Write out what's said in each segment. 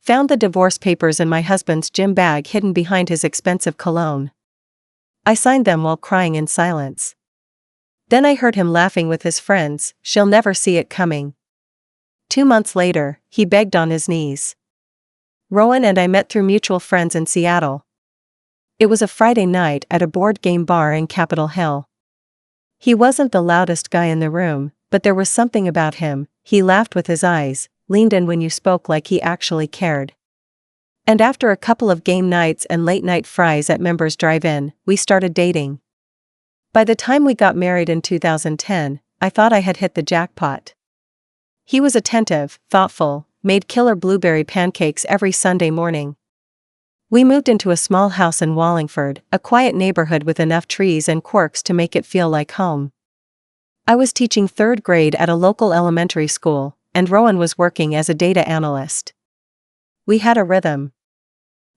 Found the divorce papers in my husband's gym bag hidden behind his expensive cologne. I signed them while crying in silence. Then I heard him laughing with his friends, "She'll never see it coming." 2 months later, he begged on his knees. Rowan and I met through mutual friends in Seattle. It was a Friday night at a board game bar in Capitol Hill. He wasn't the loudest guy in the room, but there was something about him. He laughed with his eyes, leaned in when you spoke like he actually cared. And after a couple of game nights and late-night fries at Members Drive-In, we started dating. By the time we got married in 2010, I thought I had hit the jackpot. He was attentive, thoughtful, made killer blueberry pancakes every Sunday morning. We moved into a small house in Wallingford, a quiet neighborhood with enough trees and quirks to make it feel like home. I was teaching 3rd grade at a local elementary school, and Rowan was working as a data analyst. We had a rhythm.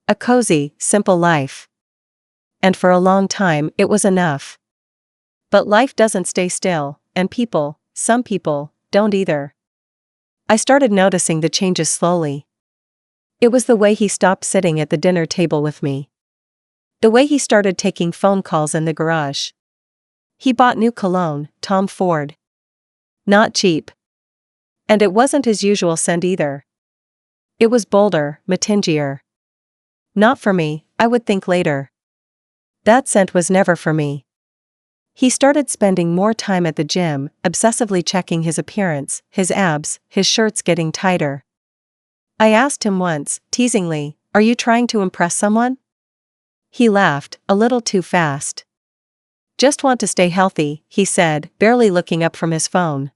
A cozy, simple life. And for a long time, it was enough. But life doesn't stay still, and some people, don't either. I started noticing the changes slowly. It was the way he stopped sitting at the dinner table with me. The way he started taking phone calls in the garage. He bought new cologne, Tom Ford. Not cheap. And it wasn't his usual scent either. It was bolder, matingier. Not for me, I would think later. That scent was never for me. He started spending more time at the gym, obsessively checking his appearance, his abs, his shirts getting tighter. I asked him once, teasingly, "Are you trying to impress someone?" He laughed, a little too fast. "Just want to stay healthy," he said, barely looking up from his phone.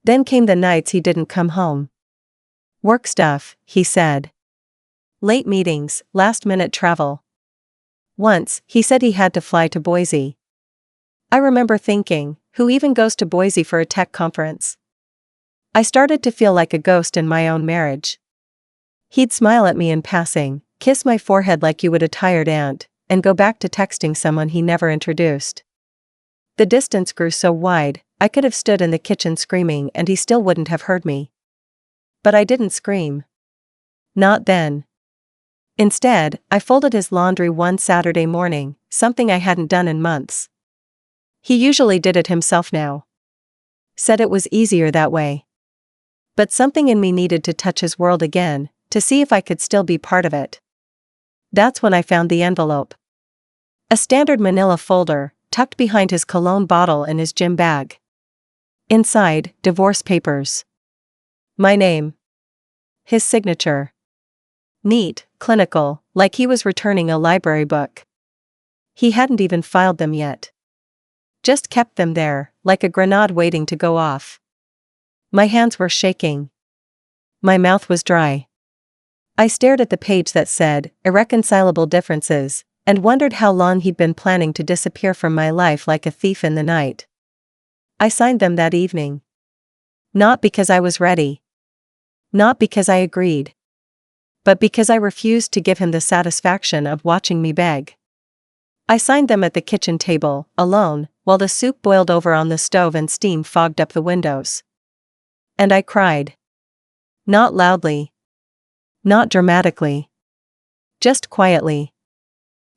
Then came the nights he didn't come home. "Work stuff," he said. Late meetings, last-minute travel. Once, he said he had to fly to Boise. I remember thinking, who even goes to Boise for a tech conference? I started to feel like a ghost in my own marriage. He'd smile at me in passing, kiss my forehead like you would a tired aunt, and go back to texting someone he never introduced. The distance grew so wide, I could have stood in the kitchen screaming and he still wouldn't have heard me. But I didn't scream. Not then. Instead, I folded his laundry one Saturday morning, something I hadn't done in months. He usually did it himself now. Said it was easier that way. But something in me needed to touch his world again, to see if I could still be part of it. That's when I found the envelope. A standard manila folder, tucked behind his cologne bottle in his gym bag. Inside, divorce papers. My name. His signature. Neat, clinical, like he was returning a library book. He hadn't even filed them yet. Just kept them there, like a grenade waiting to go off. My hands were shaking. My mouth was dry. I stared at the page that said, "Irreconcilable Differences," and wondered how long he'd been planning to disappear from my life like a thief in the night. I signed them that evening. Not because I was ready. Not because I agreed. But because I refused to give him the satisfaction of watching me beg. I signed them at the kitchen table, alone, while the soup boiled over on the stove and steam fogged up the windows. And I cried. Not loudly. Not dramatically. Just quietly.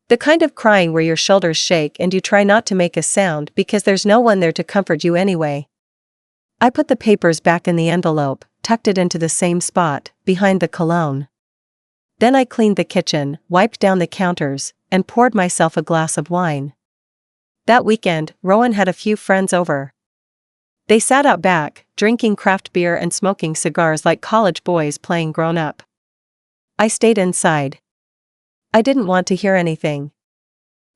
The kind of crying where your shoulders shake and you try not to make a sound because there's no one there to comfort you anyway. I put the papers back in the envelope, tucked it into the same spot, behind the cologne. Then I cleaned the kitchen, wiped down the counters, and poured myself a glass of wine. That weekend, Rowan had a few friends over. They sat out back, drinking craft beer and smoking cigars like college boys playing grown-up. I stayed inside. I didn't want to hear anything.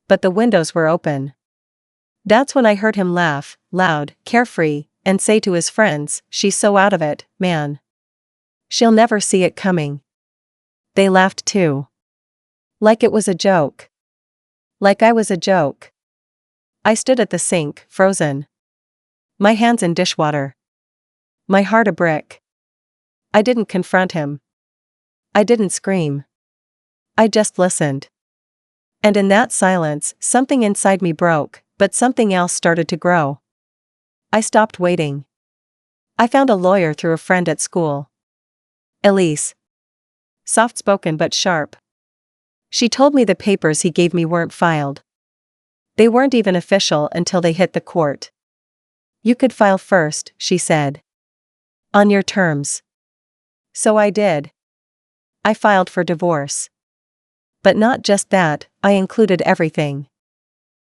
But the windows were open. That's when I heard him laugh, loud, carefree, and say to his friends, "She's so out of it, man. She'll never see it coming." They laughed too. Like it was a joke. Like I was a joke. I stood at the sink, frozen. My hands in dishwater. My heart a brick. I didn't confront him. I didn't scream. I just listened. And in that silence, something inside me broke, but something else started to grow. I stopped waiting. I found a lawyer through a friend at school. Elise. soft-spoken but sharp. She told me the papers he gave me weren't filed. They weren't even official until they hit the court. You could file first, she said. On your terms. So I did. I filed for divorce. But not just that, I included everything.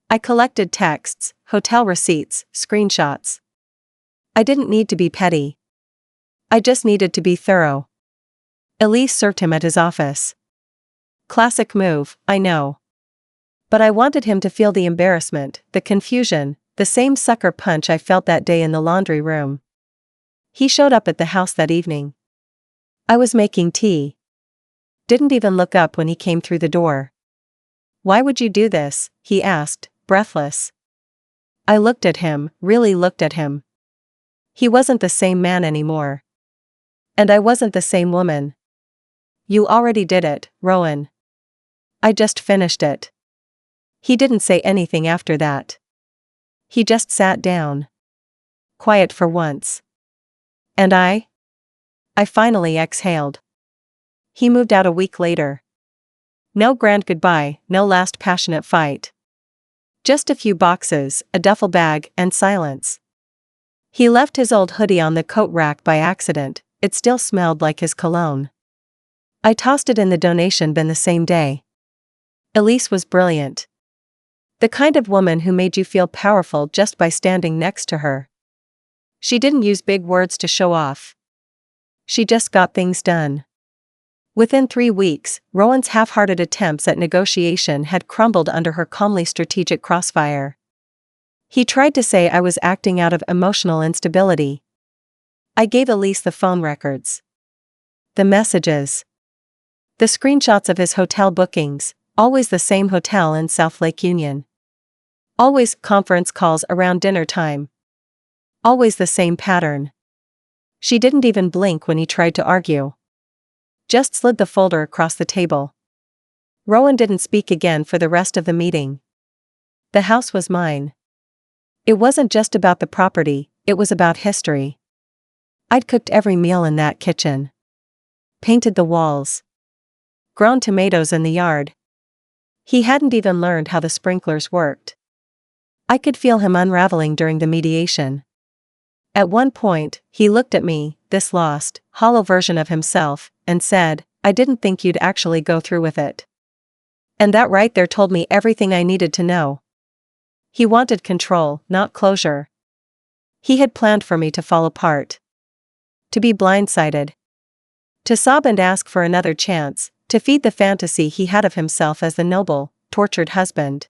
I collected texts, hotel receipts, screenshots. I didn't need to be petty. I just needed to be thorough. Elise served him at his office. Classic move, I know. But I wanted him to feel the embarrassment, the confusion, the same sucker punch I felt that day in the laundry room. He showed up at the house that evening. I was making tea. Didn't even look up when he came through the door. Why would you do this? He asked, breathless. I looked at him, really looked at him. He wasn't the same man anymore. And I wasn't the same woman. You already did it, Rowan. I just finished it. He didn't say anything after that. He just sat down. Quiet for once. And I finally exhaled. He moved out a week later. No grand goodbye, no last passionate fight. Just a few boxes, a duffel bag, and silence. He left his old hoodie on the coat rack by accident, it still smelled like his cologne. I tossed it in the donation bin the same day. Elise was brilliant. The kind of woman who made you feel powerful just by standing next to her. She didn't use big words to show off. She just got things done. Within 3 weeks, Rowan's half-hearted attempts at negotiation had crumbled under her calmly strategic crossfire. He tried to say I was acting out of emotional instability. I gave Elise the phone records. The messages. The screenshots of his hotel bookings, always the same hotel in South Lake Union. Always conference calls around dinner time. Always the same pattern. She didn't even blink when he tried to argue. Just slid the folder across the table. Rowan didn't speak again for the rest of the meeting. The house was mine. It wasn't just about the property, it was about history. I'd cooked every meal in that kitchen. Painted the walls. Grown tomatoes in the yard. He hadn't even learned how the sprinklers worked. I could feel him unraveling during the mediation. At one point, he looked at me, this lost, hollow version of himself, and said, I didn't think you'd actually go through with it. And that right there told me everything I needed to know. He wanted control, not closure. He had planned for me to fall apart. To be blindsided. To sob and ask for another chance, to feed the fantasy he had of himself as the noble, tortured husband.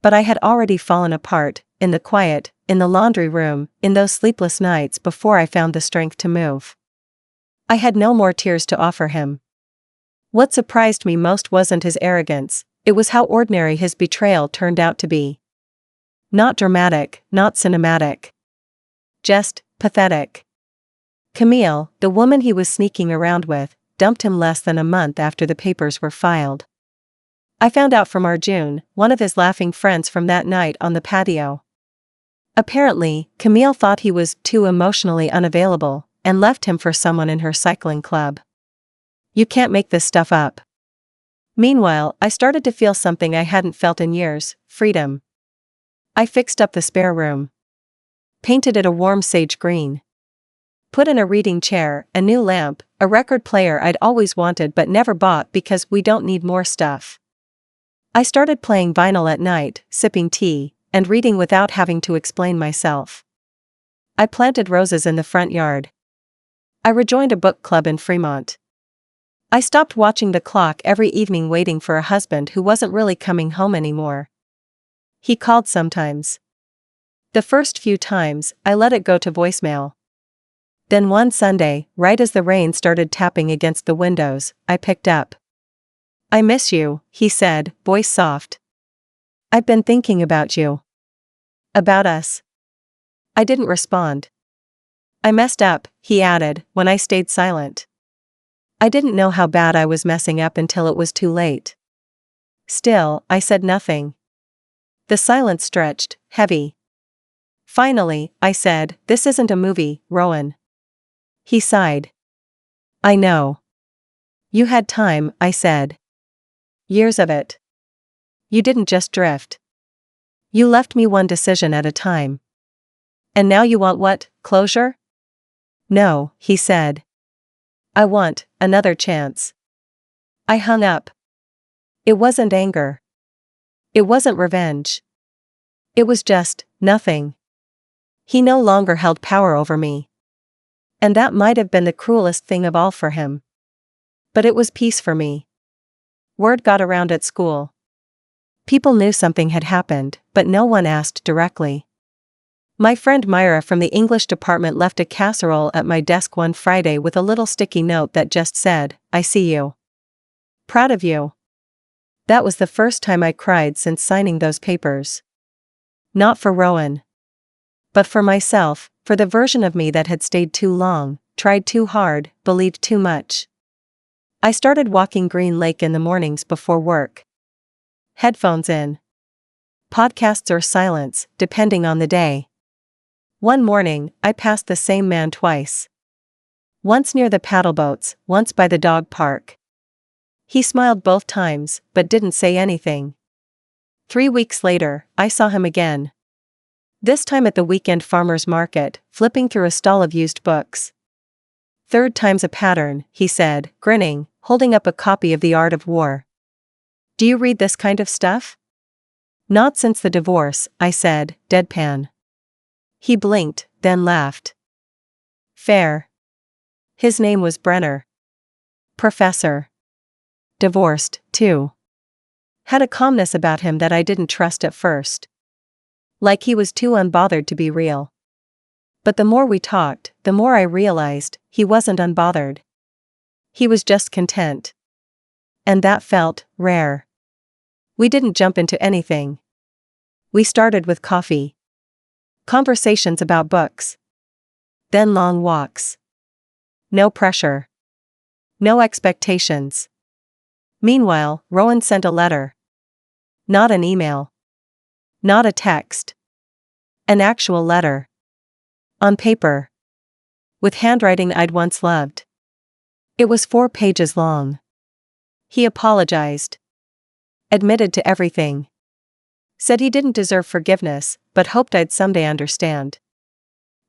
But I had already fallen apart, in the quiet, in the laundry room, in those sleepless nights before I found the strength to move. I had no more tears to offer him. What surprised me most wasn't his arrogance, it was how ordinary his betrayal turned out to be. Not dramatic, not cinematic. Just pathetic. Camille, the woman he was sneaking around with, dumped him less than a month after the papers were filed. I found out from Arjun, one of his laughing friends from that night on the patio. Apparently, Camille thought he was too emotionally unavailable, and left him for someone in her cycling club. You can't make this stuff up. Meanwhile, I started to feel something I hadn't felt in years, freedom. I fixed up the spare room. Painted it a warm sage green. Put in a reading chair, a new lamp, a record player I'd always wanted but never bought because we don't need more stuff. I started playing vinyl at night, sipping tea, and reading without having to explain myself. I planted roses in the front yard. I rejoined a book club in Fremont. I stopped watching the clock every evening waiting for a husband who wasn't really coming home anymore. He called sometimes. The first few times, I let it go to voicemail. Then one Sunday, right as the rain started tapping against the windows, I picked up. I miss you, he said, voice soft. I've been thinking about you. About us. I didn't respond. I messed up, he added, when I stayed silent. I didn't know how bad I was messing up until it was too late. Still, I said nothing. The silence stretched, heavy. Finally, I said, this isn't a movie, Rowan. He sighed. I know. You had time, I said. Years of it. You didn't just drift. You left me one decision at a time. And now you want what, closure? No, he said. I want another chance. I hung up. It wasn't anger. It wasn't revenge. It was just nothing. He no longer held power over me. And that might have been the cruelest thing of all for him. But it was peace for me. Word got around at school. People knew something had happened, but no one asked directly. My friend Myra from the English department left a casserole at my desk one Friday with a little sticky note that just said, "I see you. Proud of you." That was the first time I cried since signing those papers. Not for Rowan. But for myself, for the version of me that had stayed too long, tried too hard, believed too much. I started walking Green Lake in the mornings before work. Headphones in. Podcasts or silence, depending on the day. One morning, I passed the same man twice. Once near the paddle boats, once by the dog park. He smiled both times, but didn't say anything. 3 weeks later, I saw him again. This time at the weekend farmer's market, flipping through a stall of used books. "Third time's a pattern," he said, grinning, holding up a copy of The Art of War. "Do you read this kind of stuff?" "Not since the divorce," I said, deadpan. He blinked, then laughed. "Fair." His name was Brenner. Professor. Divorced, too. Had a calmness about him that I didn't trust at first. Like he was too unbothered to be real. But the more we talked, the more I realized he wasn't unbothered. He was just content. And that felt rare. We didn't jump into anything. We started with coffee. Conversations about books. Then long walks. No pressure. No expectations. Meanwhile, Rowan sent a letter. Not an email. Not a text. An actual letter. On paper. With handwriting I'd once loved. It was 4 pages long. He apologized. Admitted to everything. Said he didn't deserve forgiveness, but hoped I'd someday understand.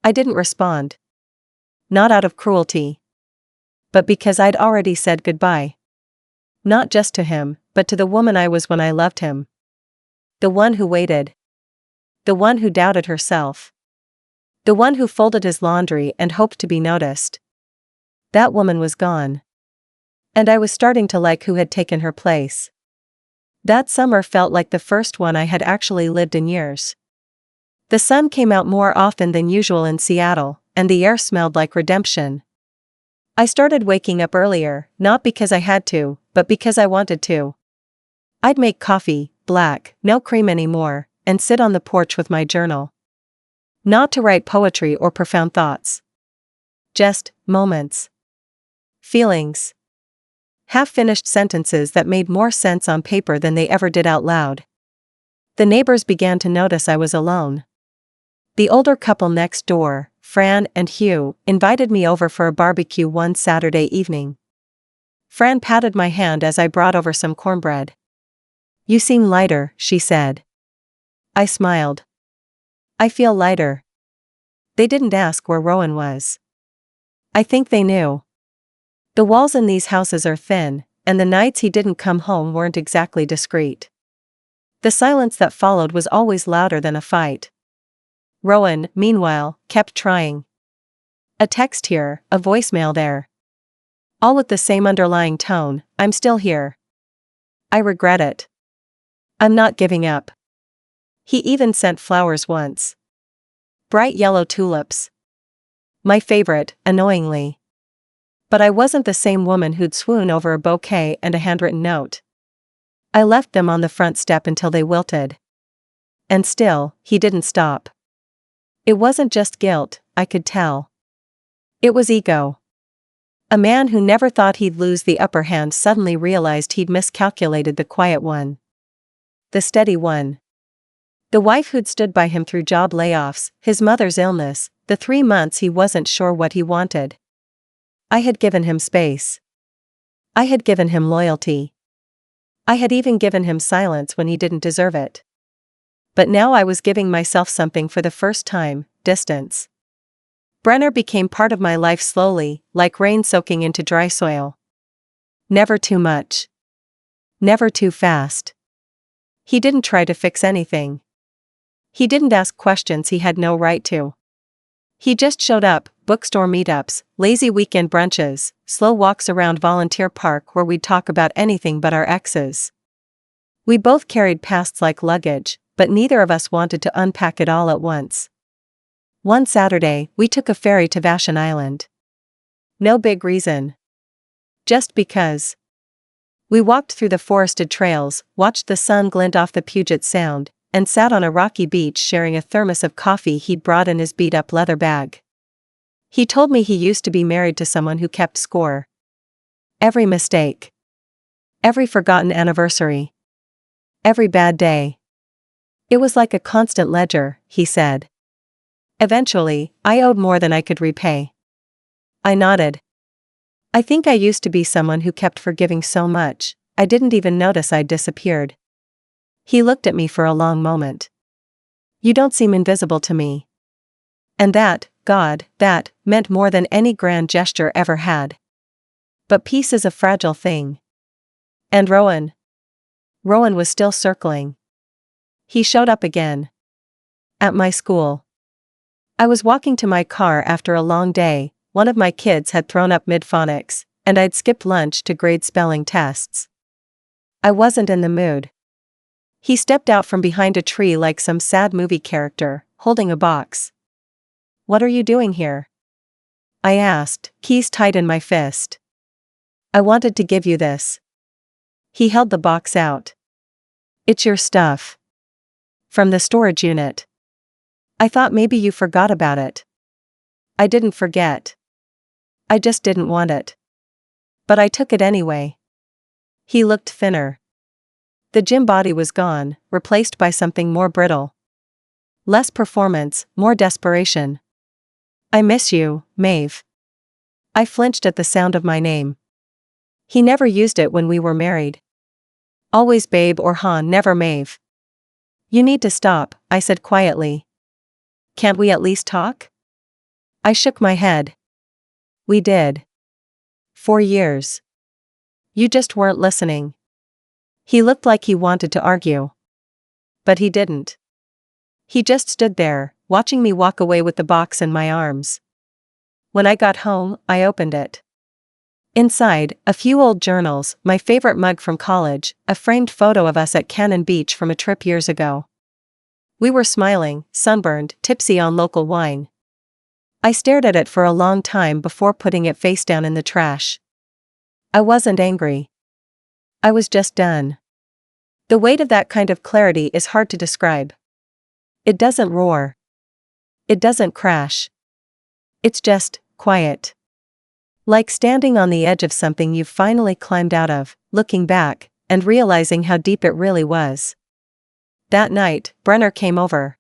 I didn't respond. Not out of cruelty. But because I'd already said goodbye. Not just to him, but to the woman I was when I loved him. The one who waited. The one who doubted herself. The one who folded his laundry and hoped to be noticed. That woman was gone. And I was starting to like who had taken her place. That summer felt like the first one I had actually lived in years. The sun came out more often than usual in Seattle, and the air smelled like redemption. I started waking up earlier, not because I had to, but because I wanted to. I'd make coffee, black, no cream anymore, and sit on the porch with my journal. Not to write poetry or profound thoughts. Just moments. Feelings. Half-finished sentences that made more sense on paper than they ever did out loud. The neighbors began to notice I was alone. The older couple next door, Fran and Hugh, invited me over for a barbecue one Saturday evening. Fran patted my hand as I brought over some cornbread. "You seem lighter," she said. I smiled. "I feel lighter." They didn't ask where Rowan was. I think they knew. The walls in these houses are thin, and the nights he didn't come home weren't exactly discreet. The silence that followed was always louder than a fight. Rowan, meanwhile, kept trying. A text here, a voicemail there. All with the same underlying tone, "I'm still here. I regret it. I'm not giving up." He even sent flowers once. Bright yellow tulips. My favorite, annoyingly. But I wasn't the same woman who'd swoon over a bouquet and a handwritten note. I left them on the front step until they wilted. And still, he didn't stop. It wasn't just guilt, I could tell. It was ego. A man who never thought he'd lose the upper hand suddenly realized he'd miscalculated the quiet one. The steady one. The wife who'd stood by him through job layoffs, his mother's illness, the 3 months he wasn't sure what he wanted. I had given him space. I had given him loyalty. I had even given him silence when he didn't deserve it. But now I was giving myself something for the first time: distance. Brenner became part of my life slowly, like rain soaking into dry soil. Never too much. Never too fast. He didn't try to fix anything. He didn't ask questions he had no right to. He just showed up: bookstore meetups, lazy weekend brunches, slow walks around Volunteer Park where we'd talk about anything but our exes. We both carried pasts like luggage, but neither of us wanted to unpack it all at once. One Saturday, we took a ferry to Vashon Island. No big reason. Just because. We walked through the forested trails, watched the sun glint off the Puget Sound, and sat on a rocky beach sharing a thermos of coffee he'd brought in his beat-up leather bag. He told me he used to be married to someone who kept score. Every mistake. Every forgotten anniversary. Every bad day. It was like a constant ledger, he said. Eventually, I owed more than I could repay. I nodded. I think I used to be someone who kept forgiving so much, I didn't even notice I'd disappeared. He looked at me for a long moment. You don't seem invisible to me. And that, God, that meant more than any grand gesture ever had. But peace is a fragile thing. And Rowan. Rowan was still circling. He showed up again. At my school. I was walking to my car after a long day. One of my kids had thrown up mid-phonics, and I'd skipped lunch to grade spelling tests. I wasn't in the mood. He stepped out from behind a tree like some sad movie character, holding a box. What are you doing here? I asked, keys tight in my fist. I wanted to give you this. He held the box out. It's your stuff. From the storage unit. I thought maybe you forgot about it. I didn't forget. I just didn't want it. But I took it anyway. He looked thinner. The gym body was gone, replaced by something more brittle. Less performance, more desperation. I miss you, Maeve. I flinched at the sound of my name. He never used it when we were married. Always babe or Han, never Maeve. You need to stop, I said quietly. Can't we at least talk? I shook my head. We did. 4 years. You just weren't listening. He looked like he wanted to argue. But he didn't. He just stood there, watching me walk away with the box in my arms. When I got home, I opened it. Inside, a few old journals, my favorite mug from college, a framed photo of us at Cannon Beach from a trip years ago. We were smiling, sunburned, tipsy on local wine. I stared at it for a long time before putting it face down in the trash. I wasn't angry. I was just done. The weight of that kind of clarity is hard to describe. It doesn't roar. It doesn't crash. It's just quiet. Like standing on the edge of something you've finally climbed out of, looking back, and realizing how deep it really was. That night, Brenner came over.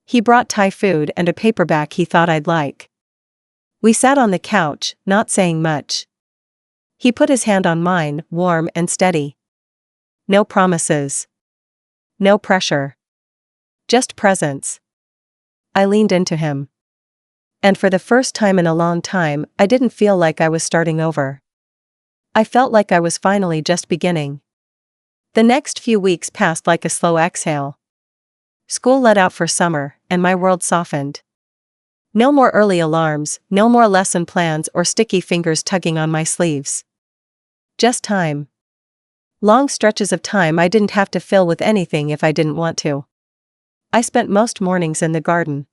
He brought Thai food and a paperback he thought I'd like. We sat on the couch, not saying much. He put his hand on mine, warm and steady. No promises. No pressure. Just presence. I leaned into him. And for the first time in a long time, I didn't feel like I was starting over. I felt like I was finally just beginning. The next few weeks passed like a slow exhale. School let out for summer, and my world softened. No more early alarms, no more lesson plans or sticky fingers tugging on my sleeves. Just time. Long stretches of time I didn't have to fill with anything if I didn't want to. I spent most mornings in the garden.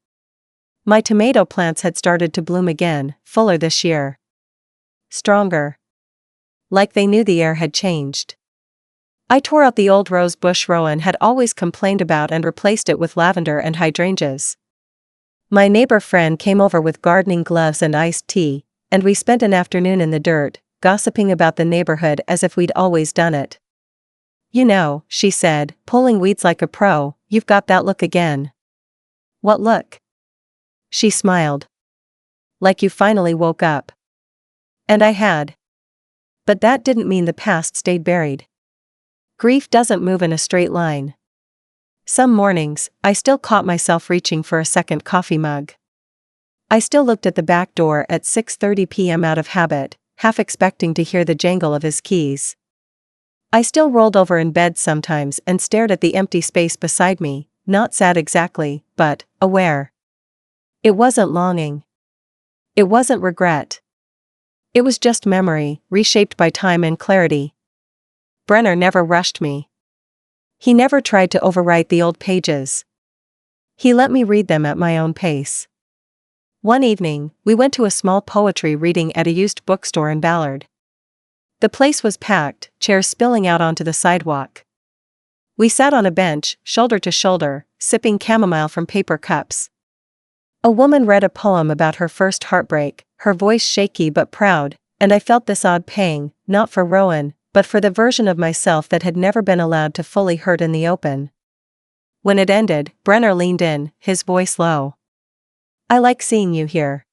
My tomato plants had started to bloom again, fuller this year. Stronger. Like they knew the air had changed. I tore out the old rose bush Rowan had always complained about and replaced it with lavender and hydrangeas. My neighbor friend came over with gardening gloves and iced tea, and we spent an afternoon in the dirt, gossiping about the neighborhood as if we'd always done it. You know, she said, pulling weeds like a pro, you've got that look again. What look? She smiled. Like you finally woke up. And I had. But that didn't mean the past stayed buried. Grief doesn't move in a straight line. Some mornings, I still caught myself reaching for a second coffee mug. I still looked at the back door at 6:30 p.m. out of habit, half expecting to hear the jangle of his keys. I still rolled over in bed sometimes and stared at the empty space beside me, not sad exactly, but aware. It wasn't longing. It wasn't regret. It was just memory, reshaped by time and clarity. Brenner never rushed me. He never tried to overwrite the old pages. He let me read them at my own pace. One evening, we went to a small poetry reading at a used bookstore in Ballard. The place was packed, chairs spilling out onto the sidewalk. We sat on a bench, shoulder to shoulder, sipping chamomile from paper cups. A woman read a poem about her first heartbreak, her voice shaky but proud, and I felt this odd pang, not for Rowan, but for the version of myself that had never been allowed to fully hurt in the open. When it ended, Brenner leaned in, his voice low. "I like seeing you here."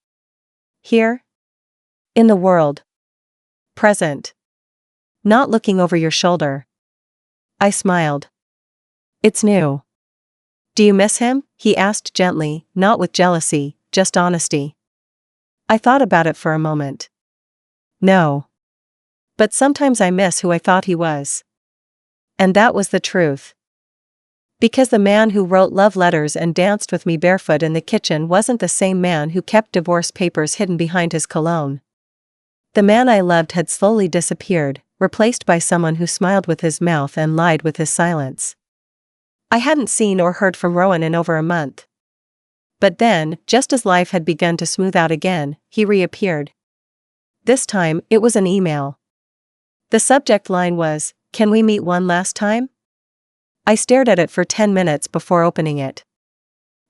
"Here?" "In the world. Present. Not looking over your shoulder." I smiled. "It's new." "Do you miss him?" he asked gently, not with jealousy, just honesty. I thought about it for a moment. No. But sometimes I miss who I thought he was. And that was the truth. Because the man who wrote love letters and danced with me barefoot in the kitchen wasn't the same man who kept divorce papers hidden behind his cologne. The man I loved had slowly disappeared, replaced by someone who smiled with his mouth and lied with his silence. I hadn't seen or heard from Rowan in over a month. But then, just as life had begun to smooth out again, he reappeared. This time, it was an email. The subject line was, "Can we meet one last time?" I stared at it for 10 minutes before opening it.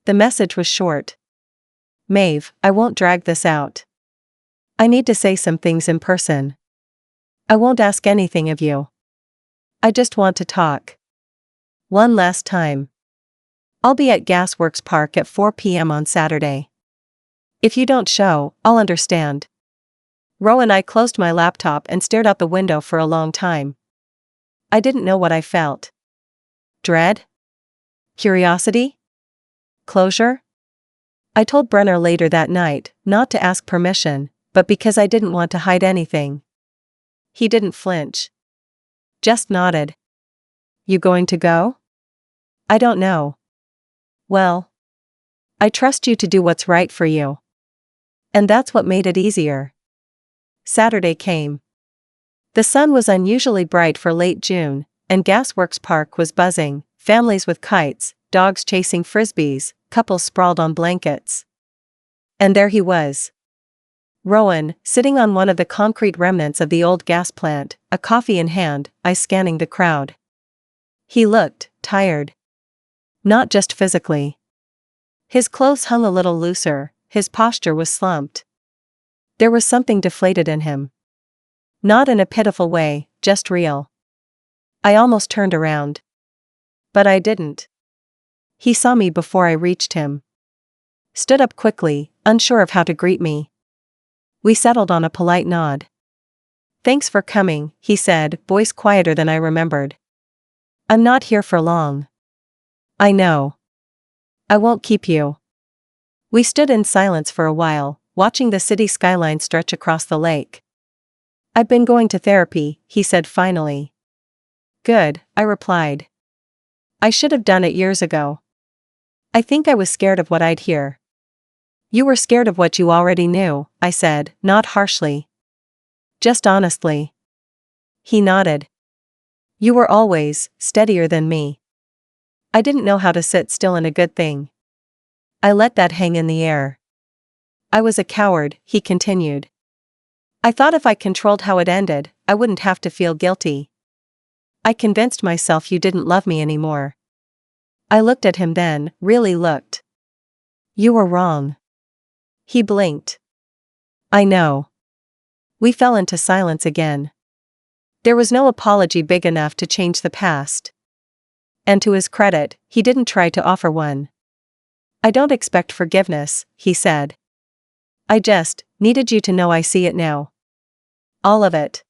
The message was short. "Maeve, I won't drag this out. I need to say some things in person. I won't ask anything of you. I just want to talk. One last time. I'll be at Gasworks Park at 4 p.m. on Saturday. If you don't show, I'll understand." I closed my laptop and stared out the window for a long time. I didn't know what I felt. Dread? Curiosity? Closure? I told Brenner later that night, not to ask permission, but because I didn't want to hide anything. He didn't flinch. Just nodded. "You going to go?" "I don't know." "Well, I trust you to do what's right for you." And that's what made it easier. Saturday came. The sun was unusually bright for late June, and Gasworks Park was buzzing, families with kites, dogs chasing frisbees, couples sprawled on blankets. And there he was. Rowan, sitting on one of the concrete remnants of the old gas plant, a coffee in hand, eyes scanning the crowd. He looked tired. Not just physically. His clothes hung a little looser, his posture was slumped. There was something deflated in him. Not in a pitiful way, just real. I almost turned around. But I didn't. He saw me before I reached him. Stood up quickly, unsure of how to greet me. We settled on a polite nod. "Thanks for coming," he said, voice quieter than I remembered. "I'm not here for long." "I know. I won't keep you." We stood in silence for a while, watching the city skyline stretch across the lake. "I've been going to therapy," he said finally. "Good," I replied. "I should have done it years ago. I think I was scared of what I'd hear." "You were scared of what you already knew," I said, not harshly. Just honestly. He nodded. "You were always steadier than me." I didn't know how to sit still in a good thing. I let that hang in the air. "I was a coward," he continued. "I thought if I controlled how it ended, I wouldn't have to feel guilty. I convinced myself you didn't love me anymore." I looked at him then, really looked. "You were wrong." He blinked. "I know." We fell into silence again. There was no apology big enough to change the past. And to his credit, he didn't try to offer one. "I don't expect forgiveness," he said. "I just needed you to know I see it now. All of it."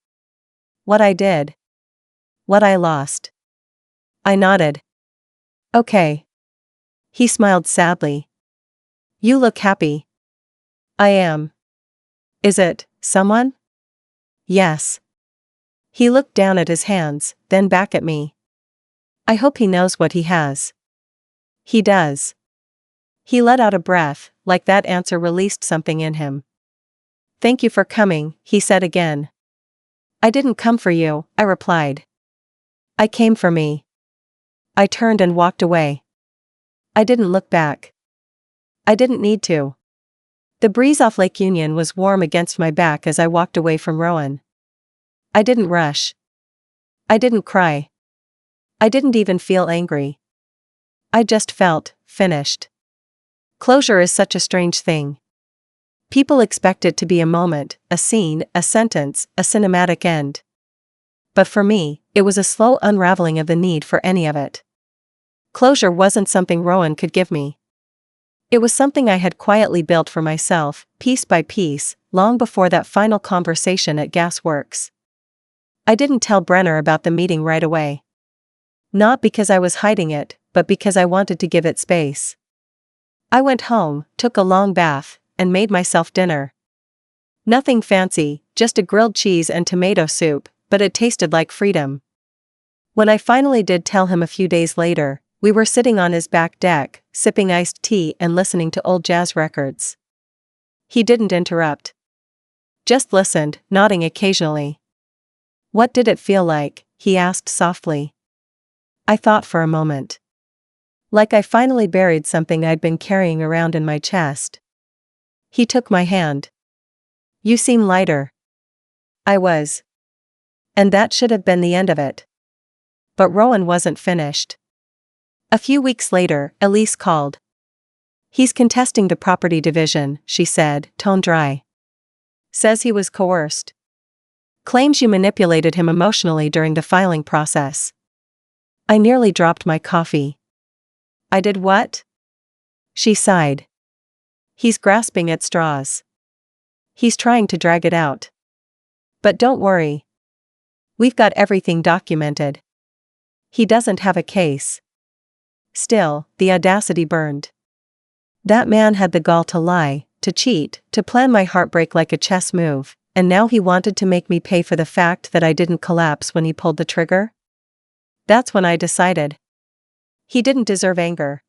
What I did. What I lost. I nodded. Okay. He smiled sadly. You look happy. I am. Is it someone? Yes. He looked down at his hands, then back at me. I hope he knows what he has. He does. He let out a breath, like that answer released something in him. Thank you for coming, he said again. I didn't come for you, I replied. I came for me. I turned and walked away. I didn't look back. I didn't need to. The breeze off Lake Union was warm against my back as I walked away from Rowan. I didn't rush. I didn't cry. I didn't even feel angry. I just felt finished. Closure is such a strange thing. People expect it to be a moment, a scene, a sentence, a cinematic end. But for me, it was a slow unraveling of the need for any of it. Closure wasn't something Rowan could give me. It was something I had quietly built for myself, piece by piece, long before that final conversation at Gasworks. I didn't tell Brenner about the meeting right away. Not because I was hiding it, but because I wanted to give it space. I went home, took a long bath, and made myself dinner. Nothing fancy, just a grilled cheese and tomato soup, but it tasted like freedom. When I finally did tell him a few days later, we were sitting on his back deck, sipping iced tea and listening to old jazz records. He didn't interrupt. Just listened, nodding occasionally. What did it feel like? He asked softly. I thought for a moment. Like I finally buried something I'd been carrying around in my chest. He took my hand. You seem lighter. I was. And that should have been the end of it. But Rowan wasn't finished. A few weeks later, Elise called. He's contesting the property division, she said, tone dry. Says he was coerced. Claims you manipulated him emotionally during the filing process. I nearly dropped my coffee. I did what? She sighed. He's grasping at straws. He's trying to drag it out. But don't worry. We've got everything documented. He doesn't have a case. Still, the audacity burned. That man had the gall to lie, to cheat, to plan my heartbreak like a chess move, and now he wanted to make me pay for the fact that I didn't collapse when he pulled the trigger? That's when I decided. He didn't deserve anger.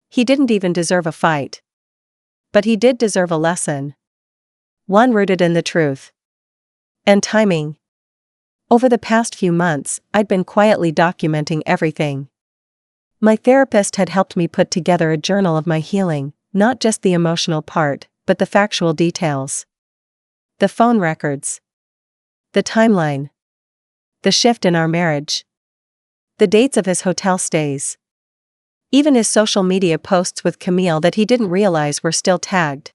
He didn't even deserve a fight. But he did deserve a lesson. One rooted in the truth. And timing. Over the past few months, I'd been quietly documenting everything. My therapist had helped me put together a journal of my healing, not just the emotional part, but the factual details. The phone records. The timeline. The shift in our marriage. The dates of his hotel stays. Even his social media posts with Camille that he didn't realize were still tagged.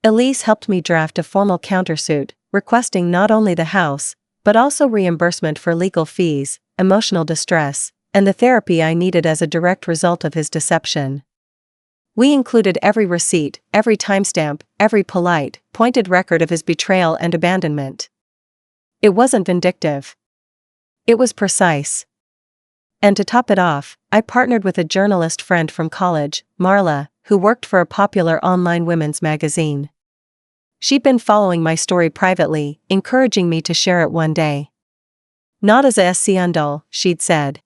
Elise helped me draft a formal countersuit, requesting not only the house, but also reimbursement for legal fees, emotional distress, and the therapy I needed as a direct result of his deception. We included every receipt, every timestamp, every polite, pointed record of his betrayal and abandonment. It wasn't vindictive. It was precise. And to top it off, I partnered with a journalist friend from college, Marla, who worked for a popular online women's magazine. She'd been following my story privately, encouraging me to share it one day. Not as a escándalo, she'd said.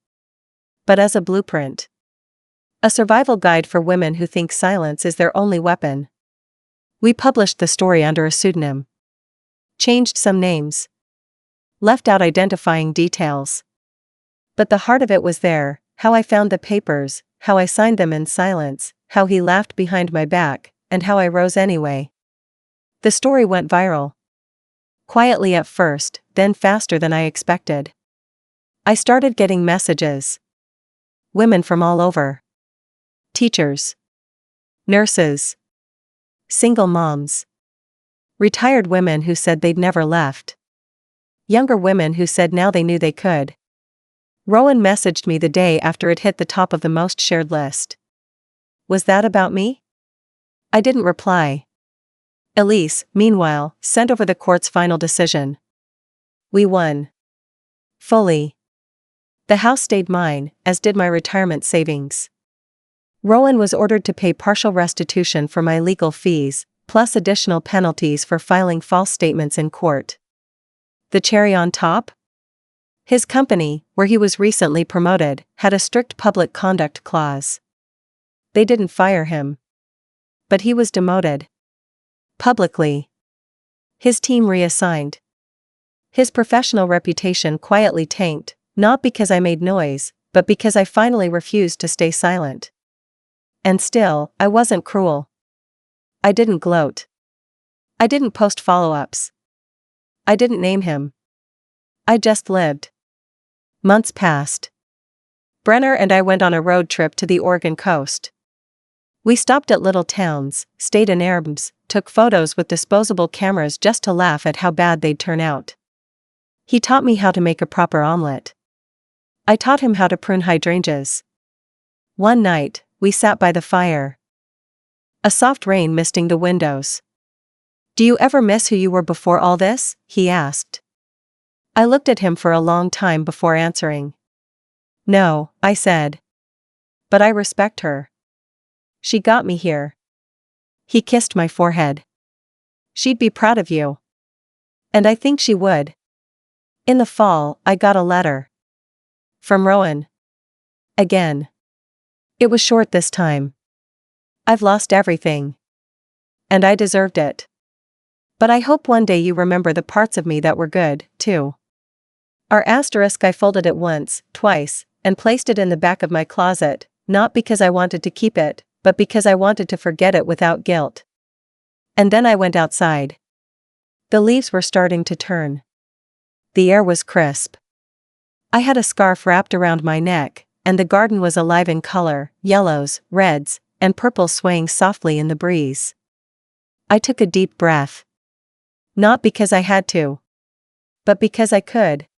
But as a blueprint. A survival guide for women who think silence is their only weapon. We published the story under a pseudonym. Changed some names. Left out identifying details. But the heart of it was there, how I found the papers, how I signed them in silence, how he laughed behind my back, and how I rose anyway. The story went viral. Quietly at first, then faster than I expected. I started getting messages. Women from all over. Teachers. Nurses. Single moms. Retired women who said they'd never left. Younger women who said now they knew they could. Rowan messaged me the day after it hit the top of the most shared list. Was that about me? I didn't reply. Elise, meanwhile, sent over the court's final decision. We won. Fully. The house stayed mine, as did my retirement savings. Rowan was ordered to pay partial restitution for my legal fees, plus additional penalties for filing false statements in court. The cherry on top? His company, where he was recently promoted, had a strict public conduct clause. They didn't fire him. But he was demoted. Publicly. His team reassigned. His professional reputation quietly tanked, not because I made noise, but because I finally refused to stay silent. And still, I wasn't cruel. I didn't gloat. I didn't post follow-ups. I didn't name him. I just lived. Months passed. Brenner and I went on a road trip to the Oregon coast. We stopped at little towns, stayed in Airbnbs, took photos with disposable cameras just to laugh at how bad they'd turn out. He taught me how to make a proper omelet. I taught him how to prune hydrangeas. One night, we sat by the fire. A soft rain misting the windows. "Do you ever miss who you were before all this?" he asked. I looked at him for a long time before answering. "No," I said. "But I respect her. She got me here." He kissed my forehead. "She'd be proud of you." And I think she would. In the fall, I got a letter. From Rowan. Again. It was short this time. "I've lost everything. And I deserved it. But I hope one day you remember the parts of me that were good, too." Our asterisk I folded it once, twice, and placed it in the back of my closet, not because I wanted to keep it, but because I wanted to forget it without guilt. And then I went outside. The leaves were starting to turn. The air was crisp. I had a scarf wrapped around my neck, and the garden was alive in color, yellows, reds, and purples swaying softly in the breeze. I took a deep breath. Not because I had to. But because I could.